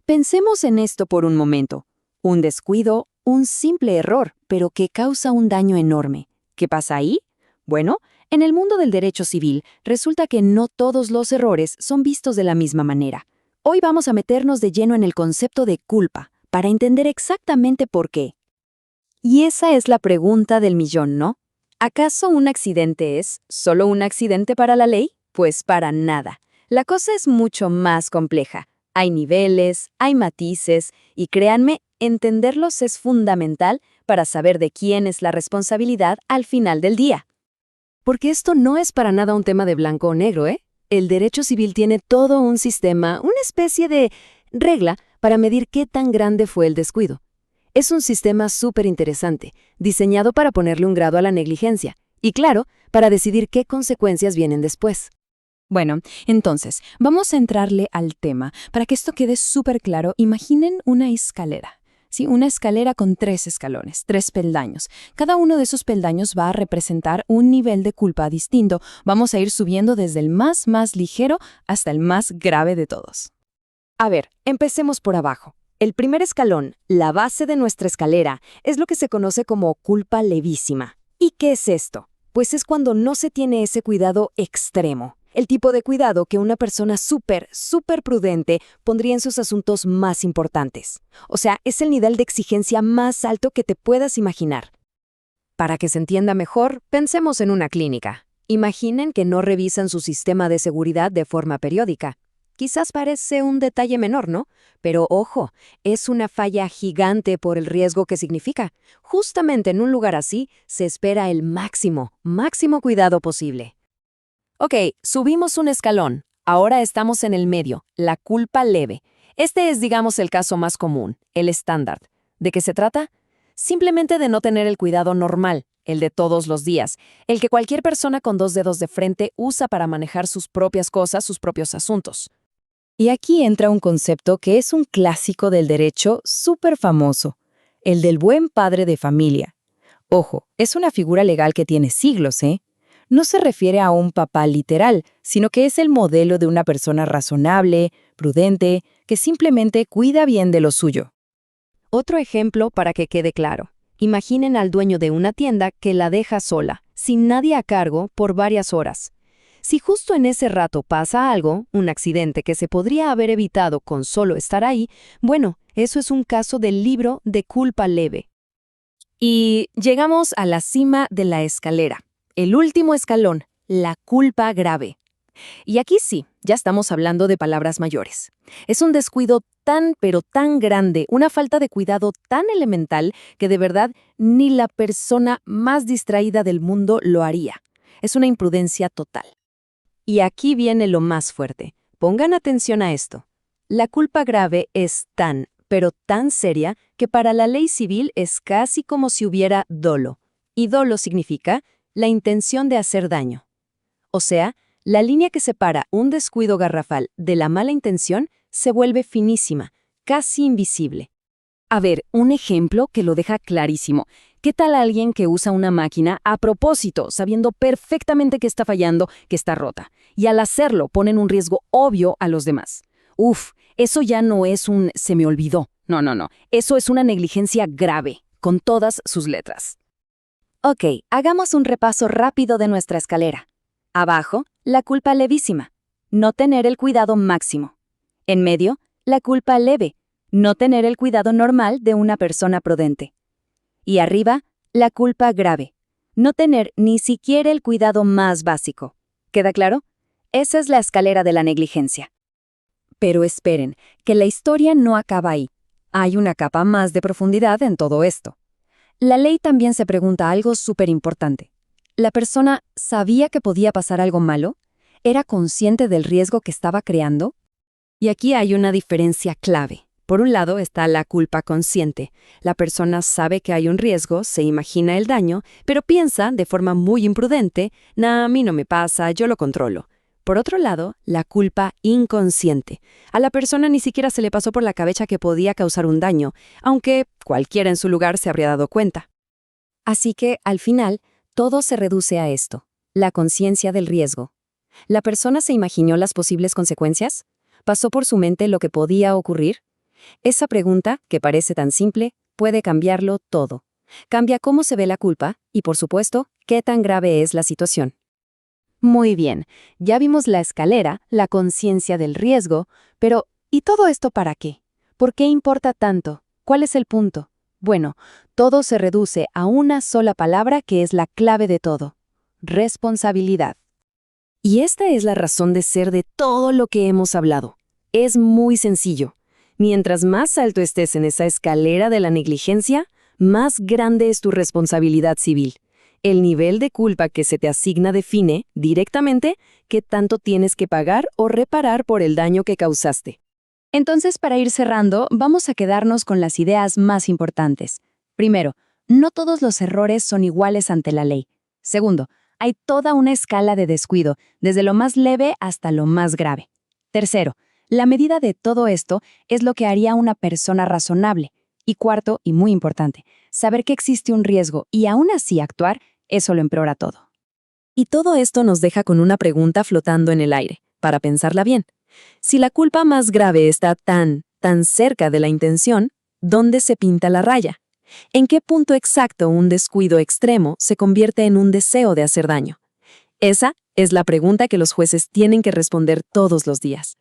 Pensemos en esto por un momento. Un descuido, un simple error, pero que causa un daño enorme. ¿Qué pasa ahí? Bueno, en el mundo del derecho civil, resulta que no todos los errores son vistos de la misma manera. Hoy vamos a meternos de lleno en el concepto de culpa, para entender exactamente por qué. Y esa es la pregunta del millón, ¿no? ¿Acaso un accidente es solo un accidente para la ley? Pues para nada. La cosa es mucho más compleja. Hay niveles, hay matices, y créanme, entenderlos es fundamental para saber de quién es la responsabilidad al final del día. Porque esto no es para nada un tema de blanco o negro, ¿eh? El derecho civil tiene todo un sistema, una especie de regla para medir qué tan grande fue el descuido. Es un sistema súper interesante, diseñado para ponerle un grado a la negligencia, y claro, para decidir qué consecuencias vienen después. Bueno, entonces, vamos a entrarle al tema. Para que esto quede súper claro, imaginen una escalera. Sí, una escalera con 3 escalones, 3 peldaños. Cada uno de esos peldaños va a representar un nivel de culpa distinto. Vamos a ir subiendo desde el más ligero hasta el más grave de todos. A ver, empecemos por abajo. El primer escalón, la base de nuestra escalera, es lo que se conoce como culpa levísima. ¿Y qué es esto? Pues es cuando no se tiene ese cuidado extremo. El tipo de cuidado que una persona súper prudente pondría en sus asuntos más importantes. O sea, es el nivel de exigencia más alto que te puedas imaginar. Para que se entienda mejor, pensemos en una clínica. Imaginen que no revisan su sistema de seguridad de forma periódica. Quizás parece un detalle menor, ¿no? Pero ojo, es una falla gigante por el riesgo que significa. Justamente en un lugar así se espera el máximo cuidado posible. Ok, subimos un escalón. Ahora estamos en el medio, la culpa leve. Este es, digamos, el caso más común, el estándar. ¿De qué se trata? Simplemente de no tener el cuidado normal, el de todos los días, el que cualquier persona con 2 dedos de frente usa para manejar sus propias cosas, sus propios asuntos. Y aquí entra un concepto que es un clásico del derecho súper famoso, el del buen padre de familia. Ojo, es una figura legal que tiene siglos, ¿eh? No se refiere a un papá literal, sino que es el modelo de una persona razonable, prudente, que simplemente cuida bien de lo suyo. Otro ejemplo para que quede claro. Imaginen al dueño de una tienda que la deja sola, sin nadie a cargo, por varias horas. Si justo en ese rato pasa algo, un accidente que se podría haber evitado con solo estar ahí, bueno, eso es un caso del libro de culpa leve. Y llegamos a la cima de la escalera, el último escalón, la culpa grave. Y aquí sí, ya estamos hablando de palabras mayores. Es un descuido pero tan grande, una falta de cuidado tan elemental que de verdad ni la persona más distraída del mundo lo haría. Es una imprudencia total. Y aquí viene lo más fuerte. Pongan atención a esto. La culpa grave es pero tan seria que para la ley civil es casi como si hubiera dolo. Y dolo significa la intención de hacer daño. O sea, la línea que separa un descuido garrafal de la mala intención se vuelve finísima, casi invisible. A ver, un ejemplo que lo deja clarísimo. ¿Qué tal alguien que usa una máquina a propósito, sabiendo perfectamente que está fallando, que está rota? Y al hacerlo ponen un riesgo obvio a los demás. Uf, eso ya no es un se me olvidó. No. Eso es una negligencia grave, con todas sus letras. Ok, hagamos un repaso rápido de nuestra escalera. Abajo, la culpa levísima, no tener el cuidado máximo. En medio, la culpa leve, no tener el cuidado normal de una persona prudente. Y arriba, la culpa grave, no tener ni siquiera el cuidado más básico. ¿Queda claro? Esa es la escalera de la negligencia. Pero esperen, que la historia no acaba ahí. Hay una capa más de profundidad en todo esto. La ley también se pregunta algo súper importante. ¿La persona sabía que podía pasar algo malo? ¿Era consciente del riesgo que estaba creando? Y aquí hay una diferencia clave. Por un lado está la culpa consciente. La persona sabe que hay un riesgo, se imagina el daño, pero piensa de forma muy imprudente, a mí no me pasa, yo lo controlo. Por otro lado, la culpa inconsciente. A la persona ni siquiera se le pasó por la cabeza que podía causar un daño, aunque cualquiera en su lugar se habría dado cuenta. Así que, al final, todo se reduce a esto, la conciencia del riesgo. ¿La persona se imaginó las posibles consecuencias? ¿Pasó por su mente lo que podía ocurrir? Esa pregunta, que parece tan simple, puede cambiarlo todo. Cambia cómo se ve la culpa y, por supuesto, qué tan grave es la situación. Muy bien, ya vimos la escalera, la conciencia del riesgo, pero ¿y todo esto para qué? ¿Por qué importa tanto? ¿Cuál es el punto? Bueno, todo se reduce a una sola palabra que es la clave de todo: responsabilidad. Y esta es la razón de ser de todo lo que hemos hablado. Es muy sencillo. Mientras más alto estés en esa escalera de la negligencia, más grande es tu responsabilidad civil. El nivel de culpa que se te asigna define, directamente, qué tanto tienes que pagar o reparar por el daño que causaste. Entonces, para ir cerrando, vamos a quedarnos con las ideas más importantes. Primero, no todos los errores son iguales ante la ley. Segundo, hay toda una escala de descuido, desde lo más leve hasta lo más grave. Tercero, la medida de todo esto es lo que haría una persona razonable. Y cuarto, y muy importante, saber que existe un riesgo y aún así actuar, eso lo empeora todo. Y todo esto nos deja con una pregunta flotando en el aire, para pensarla bien. Si la culpa más grave está tan cerca de la intención, ¿dónde se pinta la raya? ¿En qué punto exacto un descuido extremo se convierte en un deseo de hacer daño? Esa es la pregunta que los jueces tienen que responder todos los días.